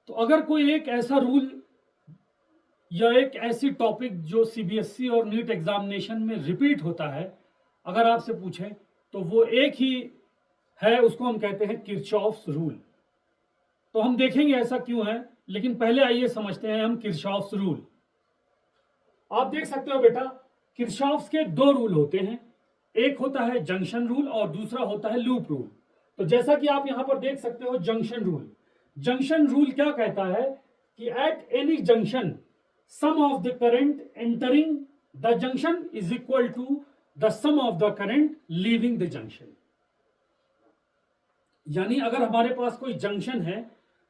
तो अगर कोई एक ऐसा रूल या एक ऐसी टॉपिक जो सीबीएसई और नीट एग्जामिनेशन में रिपीट होता है, अगर आपसे पूछें तो वो एक ही है, उसको हम कहते हैं किरचॉफ्स रूल। तो हम देखेंगे ऐसा क्यों है, लेकिन पहले आइए समझते हैं हम किरचॉफ्स रूल। आप देख सकते हो बेटा, किरचॉफ्स के दो रूल होते हैं, एक होता है जंक्शन रूल और दूसरा होता है लूप रूल। तो जैसा कि आप यहां पर देख सकते हो जंक्शन रूल, जंक्शन रूल क्या कहता है कि at any junction sum of the current entering the junction is equal to the sum of the current leaving the junction. यानी अगर हमारे पास कोई जंक्शन है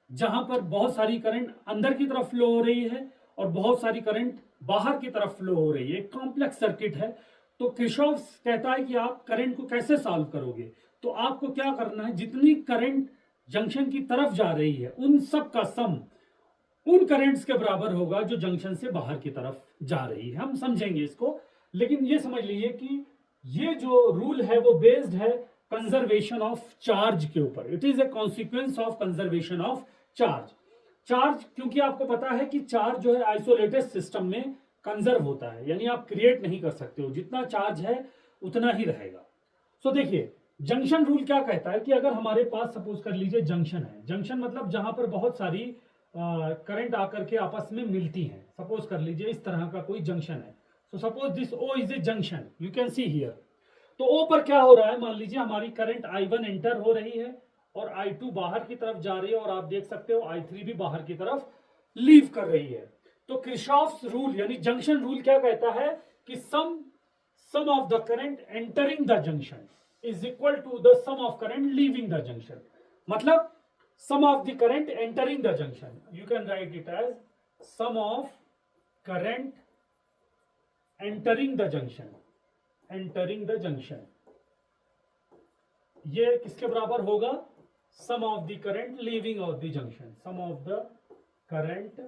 जहां पर बहुत सारी करंट अंदर की तरफ फ्लो हो रही है और बहुत सारी करंट बाहर की तरफ फ्लो हो रही है, एक कॉम्प्लेक्स सर्किट है, तो किरचॉफ्स कहता है कि आप करंट को कैसे सॉल्व करोगे। तो आपको क्या करना है, जितनी करंट जंक्शन की तरफ जा रही है उन सब का सम उन करंट्स के बराबर होगा जो जंक्शन से बाहर की तरफ जा रही है। हम समझेंगे इसको, लेकिन ये समझ लीजिए कि ये जो रूल है वो बेस्ड है कंजर्वेशन ऑफ चार्ज के ऊपर। It is a consequence of conservation of charge. Charge क्योंकि आपको पता है कि चार्ज जो है आइसोलेटेड सिस्टम में कंजर्व होता है, यानी आप क्रिएट नहीं कर सकते हो, जितना चार्ज है उतना ही रहेगा। सो देखिए, जंक्शन रूल क्या कहता है कि अगर हमारे पास सपोज कर लीजिए जंक्शन है, जंक्शन मतलब जहां पर बहुत सारी करंट आकर के आपस में मिलती हैं। सपोज कर लीजिए इस तरह का कोई जंक्शन है, so suppose this O is a junction, you can see here. तो ओ पर क्या हो रहा है, मान लीजिए हमारी करंट I1 एंटर हो रही है और I2 बाहर की तरफ जा रही है, और आप देख सकते हो I3 भी बाहर की तरफ लीव कर रही है। तो किरचॉफ्स रूल यानी जंक्शन रूल क्या कहता है कि sum of the current entering the junction is equal to the sum of current leaving the junction. मतलब sum of the current entering the junction, you can write it as sum of current entering the junction, ये किसके बराबर होगा, sum of the current leaving of the junction, sum of the current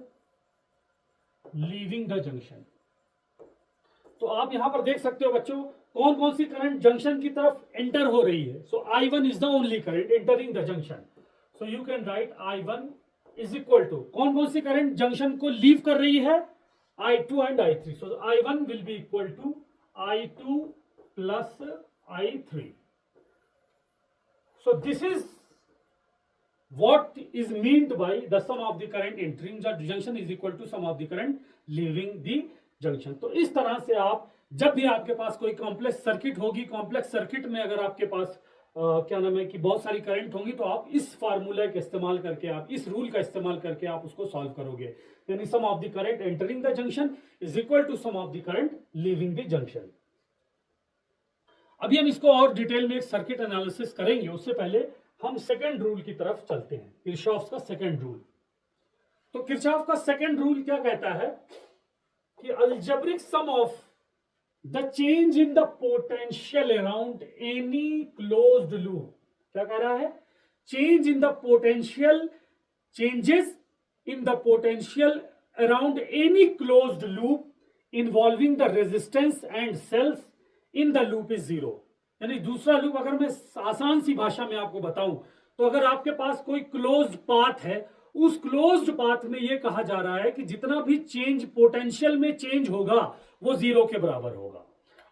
leaving the junction। तो आप यहां पर देख सकते हो बच्चों कौन कौन सी करंट जंक्शन की तरफ एंटर हो रही है। सो I1 is the only current entering the junction, so you can write I1 is equal to कौन कौन सी करंट जंक्शन को लीव कर रही है, I2 and I3। so I1 will be equal to I2 plus I3। so this is what is meant by the sum of the current entering the junction is equal to sum of the current leaving the junction। तो इस तरह से आप जब भी आपके पास कोई complex circuit होगी, कॉम्प्लेक्स सर्किट में अगर आपके पास क्या नाम है कि बहुत सारी करंट होंगी, तो आप इस फार्मूला का इस्तेमाल करके, आप इस रूल का इस्तेमाल करके आप उसको सॉल्व करोगे। यानी sum of the current entering the junction is equal to sum of the current leaving the junction. अभी हम इसको और डिटेल में एक सर्किट एनालिसिस करेंगे, उससे पहले हम सेकंड रूल की तरफ चलते हैं, किरचॉफ का सेकंड रूल। तो किरचॉफ का सेकंड रूल क्या कहता है कि algebraic sum of the change in the potential around any closed loop, क्या कह रहा है, change in the potential, changes in the potential around any closed loop involving the resistance and cells in the loop is zero। यानी दूसरा loop अगर मैं आसान सी भाषा में आपको बताऊं, तो अगर आपके पास कोई क्लोज्ड पाथ है, उस क्लोज्ड पाथ में यह कहा जा रहा है कि जितना भी चेंज पोटेंशियल में चेंज होगा वो जीरो के बराबर होगा।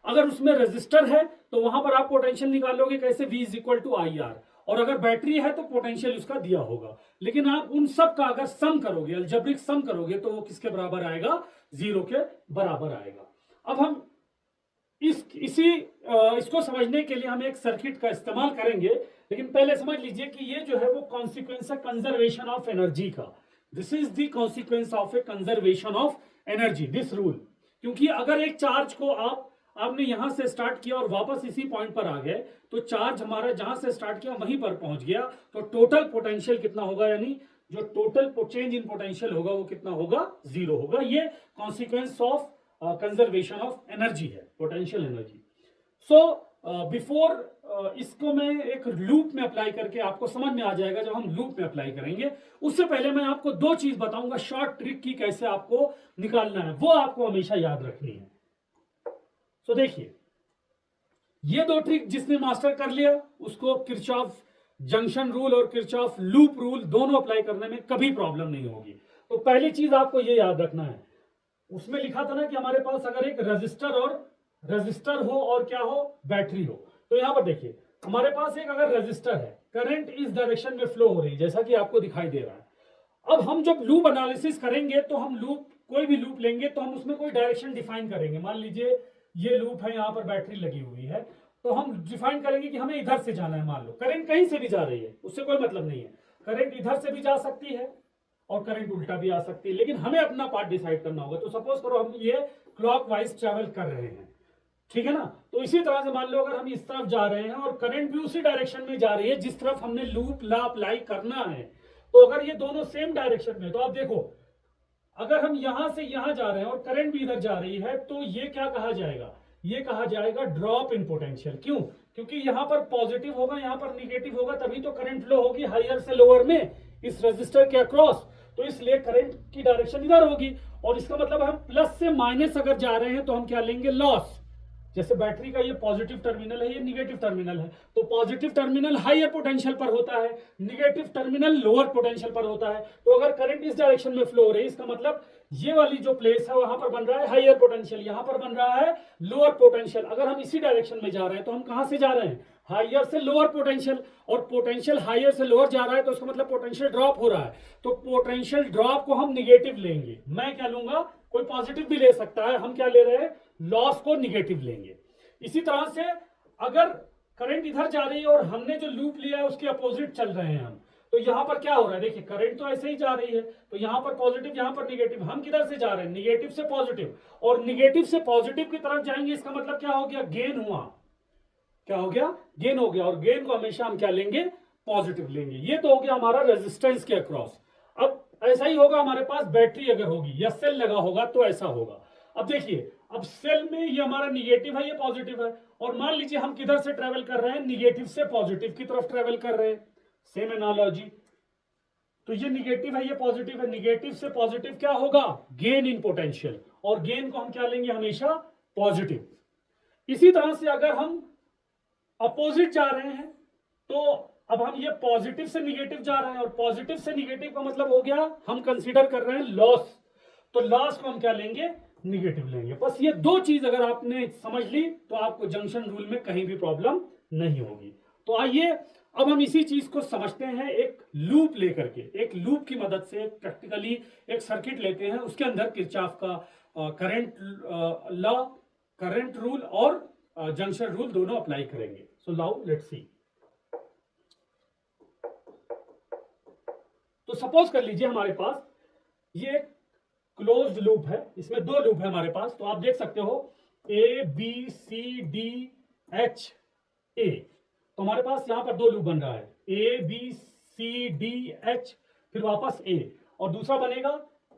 अगर उसमें रेजिस्टर है तो वहां पर आप पोटेंशियल निकालोगे कैसे, V is equal to IR, और अगर बैटरी है तो पोटेंशियल उसका दिया होगा। लेकिन आप उन सब का अगर सम करोगे, अलजेब्रिक सम करोगे, तो वो किसके बराबर आएगा, जीरो के बराबर आएगा। अब हम इसको समझने के लिए हम एक सर्किट का इस्तेमाल करेंगे, लेकिन पहले समझ लीजिए कि ये जो है वो कॉन्सिक्वेंस है कंजर्वेशन ऑफ एनर्जी का। This is the consequence of A conservation of energy, this rule. क्योंकि अगर एक चार्ज को आपने यहां से स्टार्ट किया और वापस इसी पॉइंट पर आ गए, तो चार्ज हमारा जहां से स्टार्ट किया वहीं पर पहुंच गया, तो टोटल पोटेंशियल कितना होगा, यानी जो टोटल चेंज इन पोटेंशियल होगा वो कितना होगा, जीरो होगा। ये consequence of conservation of energy है, पोटेंशियल एनर्जी। सो बिफोर इसको मैं एक लूप में अप्लाई करके आपको समझ में आ जाएगा जब हम लूप में अप्लाई करेंगे। उससे पहले मैं आपको दो चीज बताऊंगा शॉर्ट ट्रिक की, कैसे आपको निकालना है, वो आपको हमेशा याद रखनी है। तो देखिए, ये दो ट्रिक जिसने मास्टर कर लिया उसको किरचॉफ जंक्शन रूल और किरचॉफ लूप रूल दोनों अप्लाई करने में कभी प्रॉब्लम नहीं होगी। तो पहली चीज आपको ये याद रखना है, उसमें लिखा था ना कि हमारे पास अगर एक रजिस्टर हो और क्या हो, बैटरी हो। तो यहां पर देखिए हमारे पास एक अगर रजिस्टर है, करंट इस डायरेक्शन में फ्लो हो रही है जैसा कि आपको दिखाई दे रहा है। अब हम जब लूप एनालिसिस करेंगे तो हम लूप, कोई भी लूप लेंगे तो हम उसमें कोई डायरेक्शन डिफाइन करेंगे। मान लीजिए ये लूप है, यहां पर बैटरी लगी हुई है, तो हम डिफाइन करेंगे कि हमें इधर से जाना है। मान लो करंट कहीं से भी जा रही है, उससे कोई मतलब नहीं है, करंट इधर से भी जा सकती है और करंट उल्टा भी आ सकती है, लेकिन हमें अपना पार्ट डिसाइड करना होगा। तो सपोज करो हम ये क्लॉकवाइज ट्रेवल कर रहे हैं, ठीक है ना। तो इसी तरह से मान लो अगर हम इस तरफ जा रहे हैं और करंट भी उसी डायरेक्शन में जा रही है जिस तरफ हमने लूप ला अप्लाई करना है, तो अगर ये दोनों सेम डायरेक्शन में, तो आप देखो अगर हम यहां से यहां जा रहे हैं और करंट भी इधर जा रही है, तो ये क्या कहा जाएगा, ये कहा जाएगा ड्रॉप इन पोटेंशियल। क्यों? क्योंकि यहां पर पॉजिटिव होगा, यहां पर निगेटिव होगा, तभी तो करंट फ्लो होगी हायर से लोअर में इस रजिस्टर के अक्रॉस। तो इसलिए करंट की डायरेक्शन इधर होगी, और इसका मतलब हम प्लस से माइनस अगर जा रहे हैं तो हम क्या लेंगे, लॉस। जैसे बैटरी का ये पॉजिटिव टर्मिनल है, ये निगेटिव टर्मिनल है, तो पॉजिटिव टर्मिनल हायर पोटेंशियल पर होता है, निगेटिव टर्मिनल लोअर पोटेंशियल पर होता है। तो अगर करंट इस डायरेक्शन में फ्लो हो रही है, इसका मतलब ये वाली जो प्लेस है वहां पर बन रहा है हायर पोटेंशियल, यहां पर बन रहा है लोअर पोटेंशियल। अगर हम इसी डायरेक्शन में जा रहे हैं तो हम कहां से जा रहे हैं, हायर से लोअर पोटेंशियल, और पोटेंशियल हायर से लोअर जा रहा है तो उसका मतलब पोटेंशियल ड्रॉप हो रहा है। तो पोटेंशियल ड्रॉप को हम निगेटिव लेंगे, मैं क्या लूंगा, कोई पॉजिटिव भी ले सकता है, हम क्या ले रहे हैं, लॉस को निगेटिव लेंगे। इसी तरह से अगर करंट इधर जा रही है और हमने जो लूप लिया है उसके अपोजिट चल रहे हैं हम, तो यहां पर क्या हो रहा है, देखिए करंट तो ऐसे ही जा रही है, तो यहां पर पॉजिटिव यहां पर निगेटिव, हम किधर से जा रहे हैं, निगेटिव से पॉजिटिव, और निगेटिव से पॉजिटिव की तरफ जाएंगे, इसका मतलब क्या हो गया, गेन हुआ, क्या हो गया, गेन हो गया। और गेन को हमेशा हम क्या लेंगे, पॉजिटिव लेंगे। ये तो हो गया हमारा रेजिस्टेंस के अक्रॉस। अब ऐसा ही होगा हमारे पास बैटरी अगर होगी या सेल लगा होगा तो ऐसा होगा। अब देखिए, अब सेल में ये हमारा निगेटिव है, ये पॉजिटिव है, और मान लीजिए हम किधर से ट्रेवल कर रहे हैं, निगेटिव से पॉजिटिव की तरफ ट्रेवल कर रहे हैं, सेम एनालॉजी। तो ये निगेटिव है, ये पॉजिटिव है, निगेटिव से पॉजिटिव क्या होगा, गेन इन पोटेंशियल, और गेन को हम क्या लेंगे, हमेशा पॉजिटिव। इसी तरह से अगर हम अपोजिट जा रहे हैं, तो अब हम ये पॉजिटिव से निगेटिव जा रहे हैं, और पॉजिटिव से निगेटिव का मतलब हो गया हम कंसीडर कर रहे हैं लॉस, तो लॉस को हम क्या लेंगे, निगेटिव लेंगे। बस ये दो चीज अगर आपने समझ ली तो आपको जंक्शन रूल में कहीं भी प्रॉब्लम नहीं होगी। तो आइए अब हम इसी चीज को समझते हैं एक लूप लेकर के, एक लूप की मदद से प्रैक्टिकली एक सर्किट लेते हैं, उसके अंदर किरचॉफ का करंट लॉ, करंट रूल और जंक्शन रूल दोनों अप्लाई करेंगे। So now let's see. तो सपोज कर लीजिए हमारे पास ये क्लोज्ड लूप है, इसमें दो लूप है हमारे पास। तो आप देख सकते हो A B C D H A, तो हमारे पास यहां पर दो लूप बन रहा है, A B C D H, फिर वापस ए, और दूसरा बनेगा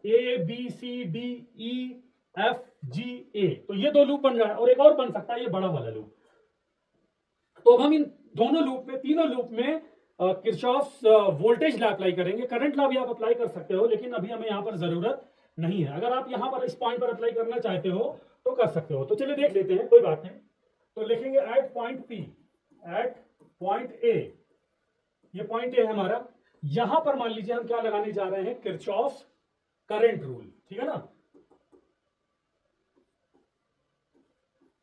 A B C D E F G A. तो ये दो लूप बन रहा है, और एक और बन सकता है ये बड़ा वाला लूप। तो अब हम इन दोनों लूप में, तीनों लूप में किरचॉफ वोल्टेज लॉ अप्लाई करेंगे। करंट लॉ भी आप अप्लाई कर सकते हो, लेकिन अभी हमें यहां पर जरूरत नहीं है। अगर आप यहां पर इस पॉइंट पर अप्लाई करना चाहते हो तो कर सकते हो। तो चलिए देख लेते हैं, कोई बात नहीं। तो लिखेंगे at point P, at point A, ये पॉइंट ए है हमारा। यहां पर मान लीजिए हम क्या लगाने जा रहे हैं, किरचॉफ करंट रूल, ठीक है ना,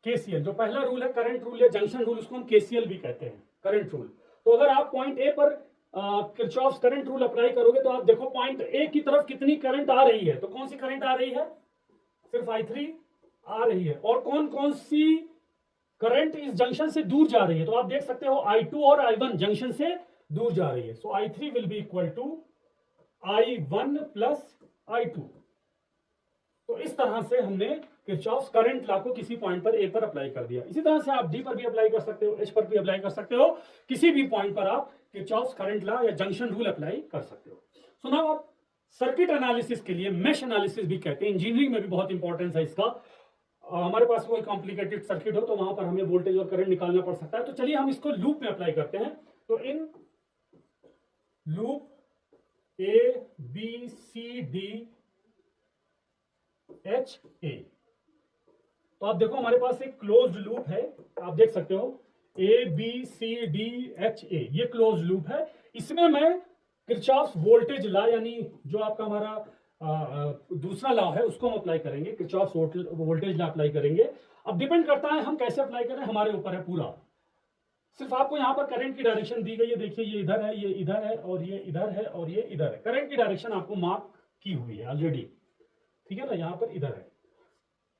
केसीएल। जो पहला रूल है करंट रूल या जंक्शन रूल, उसको हम केसीएल भी कहते हैं, करंट रूल। तो अगर आप पॉइंट ए पर किरचॉफ करंट रूल अप्लाई करोगे तो आप देखो पॉइंट ए की तरफ कितनी करंट आ रही है। तो कौन सी करंट आ रही है, सिर्फ I3 आ रही है। और कौन कौन सी करंट इस जंक्शन से दूर जा रही है, तो आप देख सकते हो I2 और I1 जंक्शन से दूर जा रही है। So I3 will be equal to I1 plus I2। तो इस तरह से हमने किरचॉफ करंट लॉ को किसी पॉइंट पर ए पर अप्लाई कर दिया। इसी तरह से आप डी पर भी अप्लाई कर सकते हो, एच पर भी अप्लाई कर सकते हो, किसी भी पॉइंट पर आप किरचॉफ करंट लॉ या जंक्शन रूल अप्लाई कर सकते हो। सो नाउ आप सर्किट एनालिसिस के लिए मेश एनालिसिस भी कहते हैं, इंजीनियरिंग में भी बहुत इंपॉर्टेंस है इसका। हमारे पास कोई कॉम्प्लिकेटेड सर्किट हो तो वहां पर हमें वोल्टेज और करंट निकालना पड़ सकता है। तो चलिए हम इसको लूप में अप्लाई करते हैं। तो in loop A B C D H A, तो आप देखो हमारे पास एक क्लोज्ड लूप है, आप देख सकते हो A B C D H A, ये क्लोज लूप है। इसमें मैं किरचॉफ्स वोल्टेज लॉ यानी जो आपका हमारा दूसरा लॉ है उसको हम अप्लाई करेंगे, किरचॉफ्स वोल्टेज लॉ अप्लाई करेंगे। अब डिपेंड करता है हम कैसे अप्लाई करें, हमारे ऊपर है पूरा। सिर्फ आपको यहाँ पर करंट की डायरेक्शन दी गई है, देखिए ये इधर है, ये इधर है, और ये इधर है, और ये इधर है। करंट की डायरेक्शन आपको मार्क की हुई है ऑलरेडी, ठीक है ना, यहाँ पर इधर है।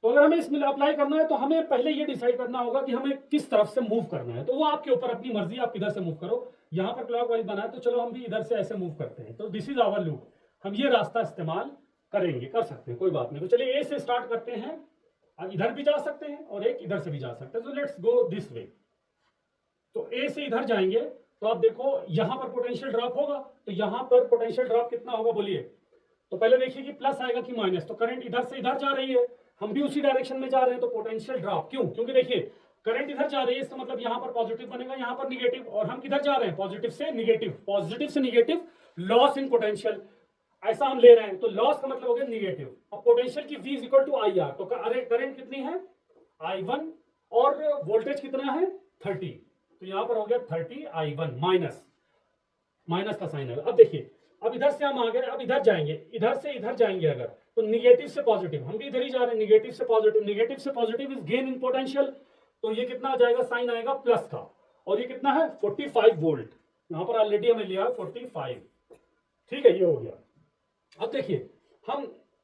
तो अगर हमें इसमें अप्लाई करना है तो हमें पहले ये डिसाइड करना होगा कि हमें किस तरफ से मूव करना है। तो वो आपके ऊपर, अपनी मर्जी, आप किधर से मूव करो। यहाँ पर क्लॉकवाइज बना है तो चलो हम भी इधर से ऐसे मूव करते हैं। तो दिस इज आवर लूप, हम ये रास्ता इस्तेमाल करेंगे, कर सकते हैं, कोई बात नहीं। तो चलिए ए से स्टार्ट करते हैं, इधर भी जा सकते हैं और एक इधर से भी जा सकते हैं। तो लेट्स गो दिस वे। तो ए से इधर जाएंगे तो आप देखो यहाँ पर पोटेंशियल ड्रॉप होगा। तो यहाँ पर पोटेंशियल ड्रॉप कितना होगा बोलिए। तो पहले देखिए कि प्लस आएगा कि माइनस। तो करंट इधर से इधर जा रही है, हम भी उसी डायरेक्शन में जा रहे हैं, तो पोटेंशियल ड्रॉप क्यों, क्योंकि देखिए करंट इधर जा रही है, इसका मतलब यहाँ पर पॉजिटिव बनेगा, यहाँ पर निगेटिव। और हम किधर जा रहे हैं, पॉजिटिव से निगेटिव, पॉजिटिव से निगेटिव, लॉस इन पोटेंशियल ऐसा हम ले रहे हैं। तो लॉस का मतलब हो गया निगेटिव। अब पोटेंशियल की V equal to I R. तो अरे करंट कितनी है I1 और वोल्टेज कितना है 30। तो यहां पर हो गया 30 I1 माइनस, माइनस का साइन है। अब देखिए, अब इधर से हम आ गए, अब इधर जाएंगे, इधर से इधर जाएंगे अगर, तो निगेटिव से पॉजिटिव, हम भी इधर ही जा रहे हैं, निगेटिव से पॉजिटिव, निगेटिव से positive is gain in potential. तो ये कितना आ जाएगा, साइन आएगा प्लस का, और ये कितना है 45 वोल्ट। यहां पर ऑलरेडी हमें लिया 45, ठीक है, ये हो गया। अब देखिए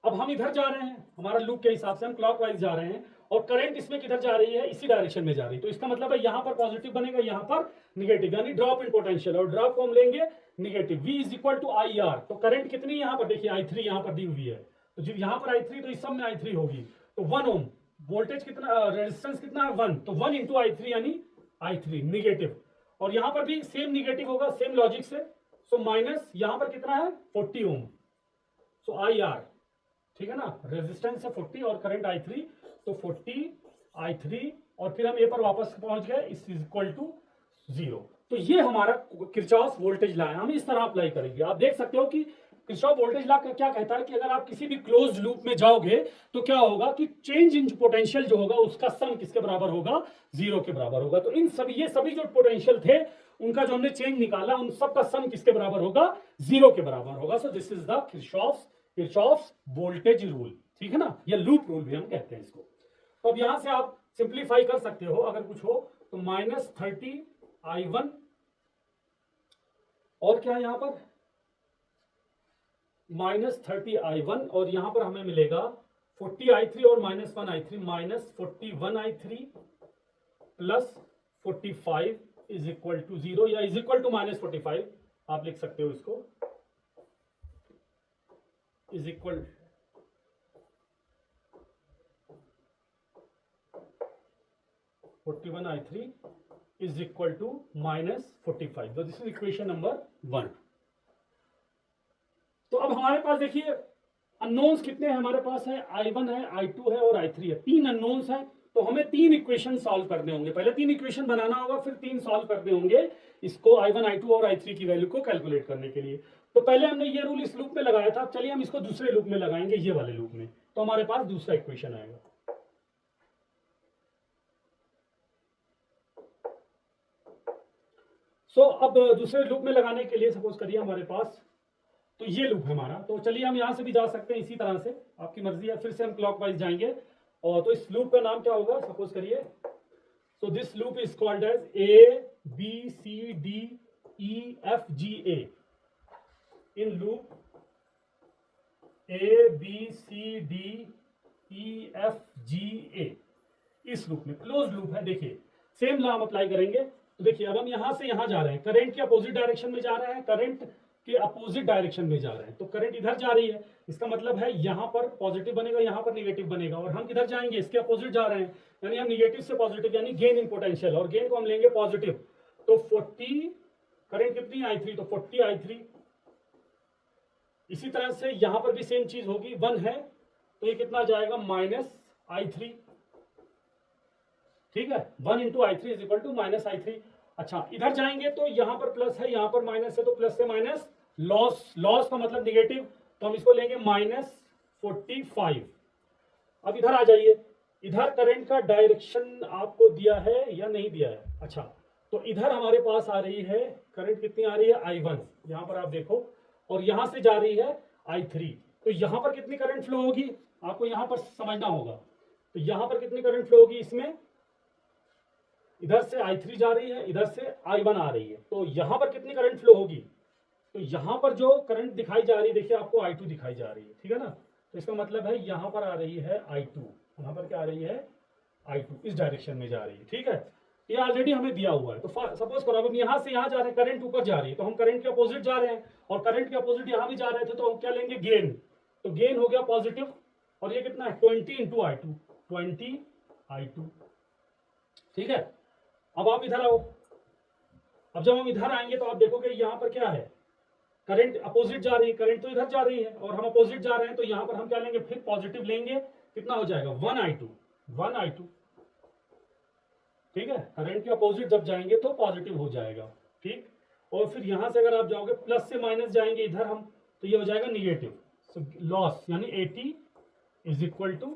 अब हम इधर जा रहे हैं, हमारा लूप के हिसाब से हम क्लॉकवाइज जा रहे हैं, और करंट इसमें किधर जा रही है, इसी डायरेक्शन में जा रही है। तो इसका मतलब है यहाँ पर पॉजिटिव बनेगा, यहाँ पर निगेटिव, यानी ड्रॉप इन पोटेंशियल, और ड्रॉप को हम लेंगे negative. V is equal to I R. तो करंट कितनी यहाँ पर देखिए I3 यहाँ पर दी हुई है, तो जब यहाँ पर I3 तो इस सब में I3 होगी। तो 1 ओम, वोल्टेज कितना, रेजिस्टेंस कितना है 1, तो 1 इंटू I3 यानी I3 निगेटिव। और यहाँ पर भी सेम निगेटिव होगा, सेम लॉजिक से। सो माइनस यहाँ पर कितना है 40 ओम, सो आई आर, ठीक है ना, रेजिस्टेंस है 40 और करंट I3, तो 40 I3, और फिर हम ए पर वापस पहुंच गए, इस इक्वल टू 0। तो ये हमारा किरचॉफ वोल्टेज लॉ है, हम इस तरह अप्लाई करेंगे। आप देख सकते हो कि किरचॉफ वोल्टेज लॉ क्या कहता है कि अगर आप किसी भी क्लोज लूप में जाओगे तो क्या होगा कि चेंज इन पोटेंशियल जो होगा उसका सम किसके बराबर होगा, 0 के बराबर होगा। तो इन सभी, ये सभी जो पोटेंशियल थे उनका जो हमने चेंज निकाला, उन सबका सम किसके बराबर होगा, 0 के बराबर होगा। So this is the Kirchhoff's voltage rule, ठीक है ना, या लूप रूल भी हम कहते हैं इसको। तो अब यहां से आप सिंप्लीफाई कर सकते हो अगर कुछ हो तो, -30 I1, और क्या है यहां पर -30 I1, और यहां पर हमें मिलेगा 40 I3 और -1 I3, -41 I3 plus 45 is equal to 0, या इज इक्वल टू -45 आप लिख सकते हो इसको, is equal 41 I3 is equal to -45। तो दिस इज इक्वेशन नंबर 1। तो अब हमारे पास देखिए अननोन्स कितने हैं हमारे पास, है I1 है, I2 है और I3 है, 3 अननोन्स हैं। तो हमें 3 इक्वेशन सॉल्व करने होंगे, पहले 3 इक्वेशन बनाना होगा, फिर 3 सॉल्व करने होंगे इसको I1 I2 और I3 की वैल्यू को कैलकुलेट करने के लिए। तो पहले हमने ये रूल इस लूप में लगाया था, चलिए हम इसको दूसरे लूप में लगाएंगे, ये वाले लूप में। तो हमारे पास दूसरा इक्वेशन आएगा। अब दूसरे लूप में लगाने के लिए सपोज करिए हमारे पास, तो ये लूप है हमारा, तो चलिए हम यहां से भी जा सकते हैं इसी तरह से, आपकी मर्जी है। फिर से हम क्लॉकवाइज जाएंगे, और तो इस लूप का नाम क्या होगा, सपोज करिए, so this loop is called as ABCDEFGA। In loop ABCDEFGA, इस लूप में क्लोज लूप है। देखिए सेम लॉ हम अप्लाई करेंगे। तो देखिए अब हम यहां से यहां जा रहे हैं, करंट के अपोजिट डायरेक्शन में जा रहे हैं, करंट के अपोजिट डायरेक्शन में जा रहे हैं। तो करंट इधर जा रही है, इसका मतलब है यहां पर पॉजिटिव बनेगा, यहां पर निगेटिव बनेगा, और हम किधर जाएंगे, इसके अपोजिट जा रहे हैं, यानी हम निगेटिव से पॉजिटिव, यानी गेन इन पोटेंशियल, और गेन को हम लेंगे पॉजिटिव। तो 40, करंट कितनी I3, तो 40 I3। इसी तरह से यहां पर भी सेम चीज होगी, 1 है तो ये कितना जाएगा -I3, ठीक है, 1 into I3 is equal to -I3। अच्छा इधर जाएंगे तो यहां पर प्लस है, यहां पर माइनस है, तो प्लस से माइनस लॉस का मतलब निगेटिव, तो हम इसको लेंगे -45। अब इधर आ जाइए, इधर करंट का डायरेक्शन आपको दिया है या नहीं दिया है? अच्छा, तो इधर हमारे पास आ रही है करंट, कितनी आ रही है? I1, यहां पर आप देखो, और यहां से जा रही है I3। तो यहां पर कितनी करंट फ्लो होगी आपको यहां पर समझना होगा। तो यहां पर कितनी करंट फ्लो होगी इसमें? इधर से I3 जा रही है, इधर से I1 आ रही है, तो यहां पर कितनी करंट फ्लो होगी? तो यहां पर जो करंट दिखाई जा रही है, देखिए आपको I2 दिखाई जा रही है, ठीक है ना। तो इसका मतलब है यहां पर आ रही है I2, यहां पर क्या आ रही है? I2 इस डायरेक्शन में जा रही है, ठीक है। ये ऑलरेडी हमें दिया हुआ है। तो सपोज करो अब हम यहां से यहां जा रहे हैं, करंट ऊपर जा रही है, तो हम करंट के अपोजिट जा रहे हैं, और करंट के अपोजिट यहां भी जा रहे थे, तो हम क्या लेंगे? गेन। तो गेन हो गया पॉजिटिव, और ये कितना है? 20 इंटू I2, 20 I2, ठीक है। अब आप इधर आओ। अब जब हम इधर आएंगे तो आप देखोगे यहां पर क्या है? करंट अपोजिट जा रही है, करंट तो इधर जा रही है, और हम अपोजिट जा रहे हैं, तो यहां पर हम क्या लेंगे? फिर पॉजिटिव लेंगे। कितना हो जाएगा? 1 I2, 1 I2, ठीक है। करंट के अपोजिट जब जाएंगे तो पॉजिटिव हो जाएगा, ठीक। और फिर यहां से अगर आप जाओगे प्लस से माइनस जाएंगे इधर हम, तो ये हो जाएगा निगेटिव। सो लॉस यानी 80 इज इक्वल टू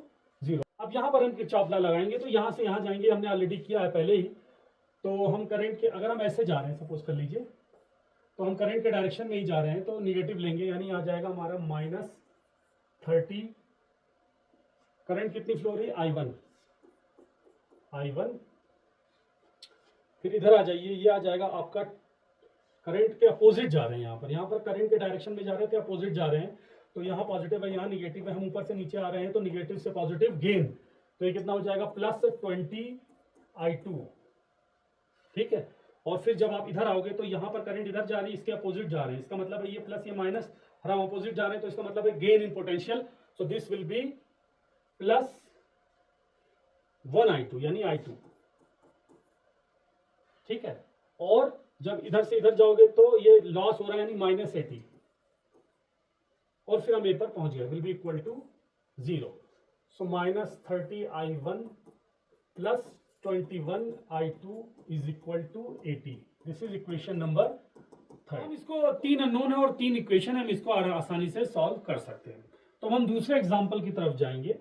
0। अब यहां पर हम किरचॉफ लॉ लगाएंगे, तो यहां से यहां जाएंगे, हमने ऑलरेडी किया है पहले ही। तो हम करंट के, अगर हम ऐसे जा रहे हैं सपोज कर लीजिए, तो हम करंट के डायरेक्शन में ही जा रहे हैं, तो निगेटिव लेंगे, यानी आ जाएगा हमारा -30। करंट कितनी फ्लो हो रही है? I1। फिर इधर आ जाइए, ये आ जाएगा आपका, करंट के अपोजिट जा रहे हैं, यहाँ पर करंट के डायरेक्शन में जा रहे थे, अपोजिट जा रहे हैं, तो यहाँ पॉजिटिव है, यहाँ निगेटिव है, हम ऊपर से नीचे आ रहे हैं, तो निगेटिव से पॉजिटिव गेन। तो ये कितना हो जाएगा? +20 I2, ठीक है। और फिर जब आप इधर आओगे तो यहाँ पर करंट इधर जा रही है, इसके अपोजिट जा रहे हैं, इसका मतलब है ये प्लस ये माइनस, और हम अपोजिट जा रहे हैं, तो इसका मतलब है gain in potential. So this will be +1 I2 यानी I2, ठीक है। और जब इधर से इधर जाओगे तो ये लॉस हो रहा है, यानी -80, और फिर हम ए पर पहुंच गए, will be equal to 0। So -30 I1 +21 I2 is equal to 80। This is equation number 3। हम इसको 3 अननोन है और 3 इक्वेशन है, हम इसको आसानी से सॉल्व कर सकते हैं। तो हम दूसरे एग्जाम्पल की तरफ जाएंगे।